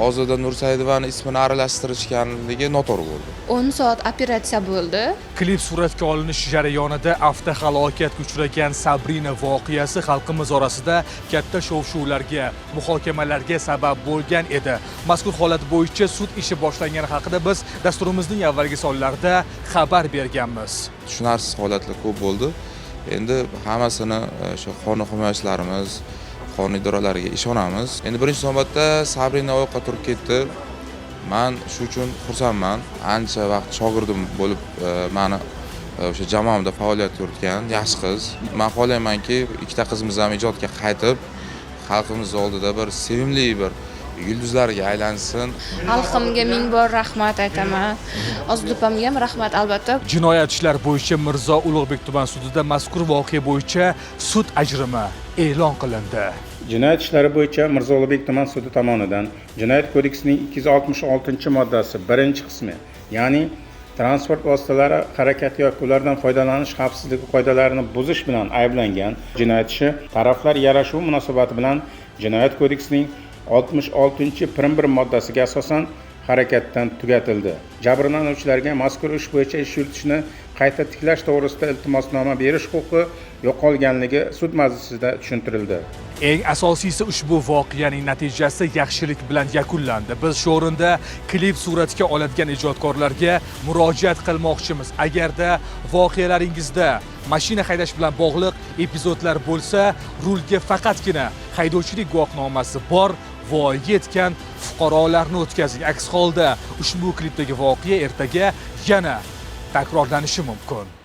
Ozoda Nursaidovani ismini aralashtirishganligi noto'g'ri bo'ldi. 10 soat operatsiya bo'ldi. Klip suratga olinish jarayonida avtohalokatga uchragan Sabrina voqeasi xalqimiz orasida katta shov-shuvlarga, muhokamalarga sabab bo'lgan edi. Mazkur holat bo'yicha sud ishi boshlangani haqida biz dasturimizning avvalgi sonlarida xabar berganmiz. Tushunarsiz holatlar ko'p bo'ldi. Endi hammasini o'sha qonun himoyachilarimiz, qonun idoralariga ishonamiz. Endi birinchi navbatda Sabrina oyoqqa turib ketdi. Men shu uchun xursandman. Ancha vaqt shogirdim bo'lib, meni o'sha jamoamda faoliyat yuritgan yaxshi qiz. Men xohlaymanki, ikkita qizimiz ham ijodga qaytib, xalqimiz oldida bir sevimli bir yulduzlarga aylansin. Xalqimga ming bor rahmat aytaman. Ozdupamga ham rahmat albatta. Jinoyat ishlari bo'yicha Mirzo Ulug'bek tuman sudida mazkur voqea bo'yicha sud ajrimi e'lon qilindi. Jinoyat ishlari bo'yicha Mirzo Ulug'bek tuman sudi tomonidan Jinoyat kodeksining 266-moddasi 1-qismi, ya'ni transport vositalari harakati yoki ulardan foydalanish xavfsizligi qoidalarini buzish bilan ayblangan jinoyatchi taraflar yarashuv munosabati bilan Jinoyat kodeksining 66-1 moddasiga asosan harakatdan tugatildi. Jabrlanuvchilarga mazkur ish bo'yicha ish yuritishni qayta tiklash to'g'risida iltimosnoma berish huquqi yo'qolganligi sud majlisida tushuntirildi. Eng asosiysi ushbu voqeaning natijasi yaxshilik bilan yakunlandi. Biz shu o'rinda klip suratga oladigan ijodkorlarga murojaat qilmoqchimiz. Agarda voqealaringizda mashina haydash bilan bog'liq epizodlar bo'lsa, rulga faqatgina haydovchilik guvohnomasi bor voyaga yetgan fuqarolarni o'tkazing. Aks holda ushbu klipdagi voqea ertaga yana takrorlanishi mumkin.